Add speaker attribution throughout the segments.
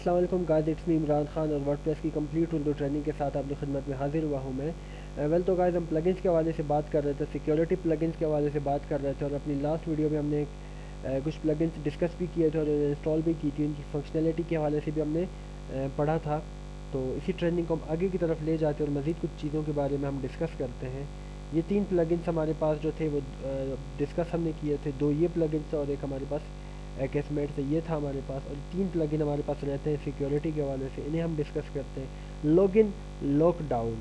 Speaker 1: السلام علیکم guys, it's me Imran Khan اور ورڈ کی کمپلیٹ اردو ٹریننگ کے ساتھ آپ کی خدمت میں حاضر ہوا ہوں میں. تو گائز ہم پلگنس کے حوالے سے بات کر رہے تھے، سیکیورٹی پلگنس کے حوالے سے بات کر رہے تھے، اور اپنی لاسٹ ویڈیو میں ہم نے کچھ پلگنس ڈسکس بھی کیے تھے اور انسٹال بھی کی تھی. ان کی فنکشنلٹی کے حوالے سے بھی ہم نے پڑھا تھا. تو اسی ٹریننگ کو ہم آگے کی طرف لے جاتے ہیں اور مزید کچھ چیزوں کے بارے میں ہم ڈسکس کرتے ہیں. یہ 3 پلگنس ہمارے پاس جو تھے وہ ڈسکس ہم نے کیے تھے. 2 یہ پلگنس اور ایک ہمارے پاس کیسمیٹ سے یہ تھا ہمارے پاس، اور 3 پلگن ہمارے پاس رہتے ہیں سیکیورٹی کے حوالے سے. انہیں ہم ڈسکس کرتے ہیں. Log in, lockdown.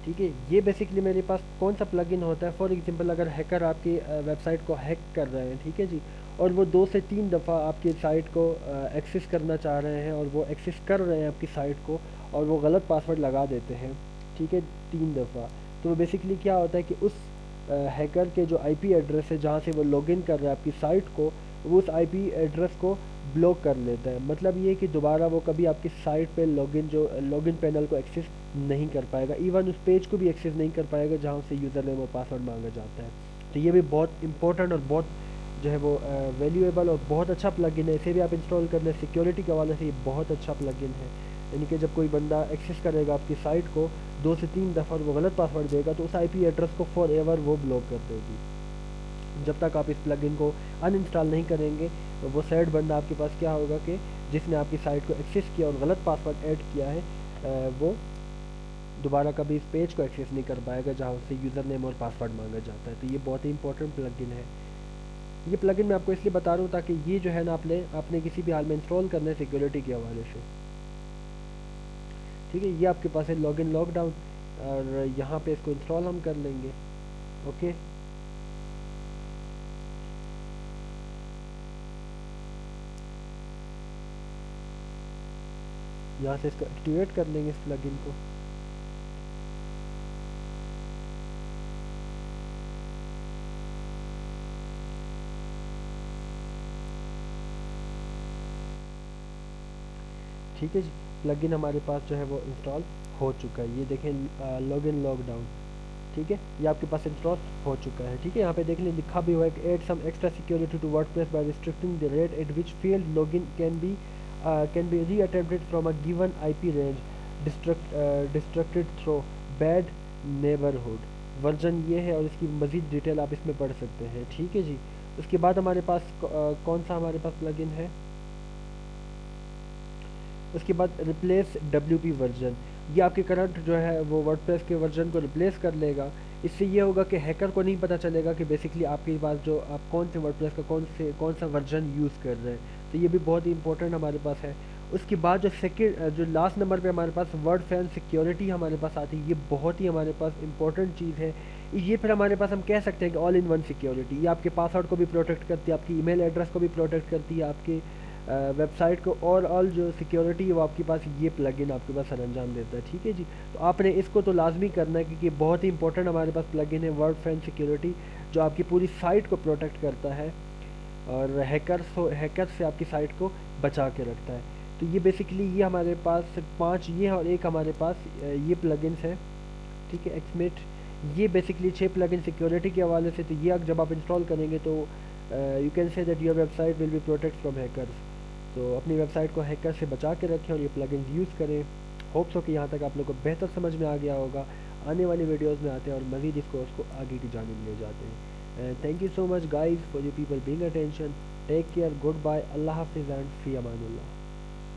Speaker 1: ٹھیک ہے، یہ بیسکلی میرے پاس کون سا پلگن ہوتا ہے. فار ایگزامپل اگر ہیکر آپ کی ویب سائٹ کو ہیک کر رہے ہیں، ٹھیک ہے جی، اور وہ 2 سے 3 دفعہ آپ کی سائٹ کو ایکسس کرنا چاہ رہے ہیں، اور وہ ایکسس کر رہے ہیں آپ کی سائٹ کو، اور وہ غلط پاسورڈ لگا دیتے ہیں، ٹھیک ہے، 3 دفعہ. تو بیسکلی کیا ہوتا ہے کہ اس ہیکر کے جو آئی پی ایڈریس ہے جہاں سے وہ لاگ ان کر رہا ہے آپ کی سائٹ کو، وہ اس آئی پی ایڈریس کو بلاک کر لیتا ہے. مطلب یہ کہ دوبارہ وہ کبھی آپ کی سائٹ پہ لاگ ان پینل کو ایکسس نہیں کر پائے گا. ایون اس پیج کو بھی ایکسس نہیں کر پائے گا جہاں سے یوزر نیم اور پاسورڈ مانگا جاتا ہے. تو یہ بھی بہت امپورٹنٹ اور بہت جو ہے وہ ویلیویبل اور بہت اچھا پلگن ہے. اسے بھی آپ انسٹال کر لیں. سیکیورٹی کے حوالے سے یہ بہت اچھا پلگن ہے. یعنی کہ جب کوئی بندہ ایکسس کرے گا آپ کی سائٹ کو 2 سے 3 دفعہ اور وہ غلط پاسورڈ دے گا، تو اس آئی پی ایڈریس کو فار ایور وہ بلاک کر دے گی. جب تک آپ اس پلگن کو ان انسٹال نہیں کریں گے، وہ سیڈ بندہ آپ کے پاس کیا ہوگا کہ جس نے آپ کی سائٹ کو ایکسس کیا اور غلط پاسورڈ ایڈ کیا ہے، وہ دوبارہ کبھی اس پیج کو ایکسس نہیں کر پائے گا جہاں سے یوزر نیم اور پاسورڈ مانگا جاتا ہے. تو یہ بہت ہی امپورٹنٹ پلگن ہے. یہ پلگن میں آپ کو اس لیے بتا رہا ہوں تاکہ یہ جو ہے نا آپ نے کسی بھی حال میں انسٹال کرنا ہے سیکیورٹی کے حوالے سے. ٹھیک ہے، یہ آپ کے پاس ہے لاگ ان لاک ڈاؤن، اور یہاں پہ اس کو انسٹال ہم کر لیں گے. اوکے، یہاں سے اس کو ایکٹیویٹ کر لیں گے اس پلگن کو. ٹھیک ہے جی، پلگن ہمارے پاس جو ہے وہ انسٹال ہو چکا ہے. یہ دیکھیں لاگ ان لاک ڈاؤن، ٹھیک ہے، یہ آپ کے پاس انسٹال ہو چکا ہے. ٹھیک ہے، یہاں پہ دیکھ لیں لکھا بھی ہوا ہے کہ add some extra security to WordPress by restricting the rate at which failed login can be reattempted from a given IP range distracted through bad neighbourhood. Version یہ ہے، اور اس کی مزید detail آپ اس میں پڑھ سکتے ہیں. ٹھیک ہے جی، اس کے بعد ہمارے پاس کون سا ہمارے پاس پلگن ہے. اس کے بعد ریپلیس ڈبلیو پی ورژن. یہ آپ کے کرنٹ جو ہے وہ ورڈ پریس کے ورژن کو ریپلیس کر لے گا. اس سے یہ ہوگا کہ ہیکر کو نہیں پتہ چلے گا کہ بیسکلی آپ کے پاس جو آپ کون سے ورڈ پریس کا کون سا ورژن یوز کر رہے ہیں. تو یہ بھی بہت ہی امپورٹنٹ ہمارے پاس ہے. اس کے بعد جو لاسٹ نمبر پہ ہمارے پاس ورڈ فین سیکیورٹی ہمارے پاس آتی ہے، یہ بہت ہی ہمارے پاس امپورٹنٹ چیز ہے. یہ پھر ہمارے پاس ہم کہہ سکتے ہیں کہ آل ان ون سیکیورٹی. یہ آپ کے پاسورڈ کو بھی پروٹیکٹ کرتی ہے، آپ کی ای میل ایڈریس کو بھی پروٹیکٹ کرتی ہے، آپ کی ویب سائٹ کو، اور آل جو سیکیورٹی ہے وہ آپ کے پاس یہ پلگن آپ کے پاس سر انجام دیتا ہے. ٹھیک ہے جی، تو آپ نے اس کو تو لازمی کرنا ہے کیونکہ یہ بہت ہی امپورٹنٹ ہمارے پاس پلگن ہے ورڈ فین سیکیورٹی، جو آپ کی پوری سائٹ کو پروٹیکٹ کرتا ہے اور ہیکر سے آپ کی سائٹ کو بچا کے رکھتا ہے. تو یہ بیسکلی یہ ہمارے پاس 5 یہ اور ایک ہمارے پاس یہ پلگنس ہے. ٹھیک ہے، ایکسمیٹ. یہ بیسکلی 6 پلگن سیکیورٹی کے حوالے سے. تو یہ جب آپ انسٹال کریں گے تو you can say that your website will be protect from hackers. تو اپنی ویب سائٹ کو ہیکر سے بچا کے رکھیں اور یہ پلگنز یوز کریں. ہوپس ہو کہ یہاں تک آپ لوگ کو بہتر سمجھ میں آ گیا ہوگا. آنے والی ویڈیوز میں آتے ہیں اور مزید اس کو آگے کی جانب لے جاتے ہیں. Thank you so much guys for you people being attention. Take care, good bye, Allah حافظ اینڈ فی امان اللہ.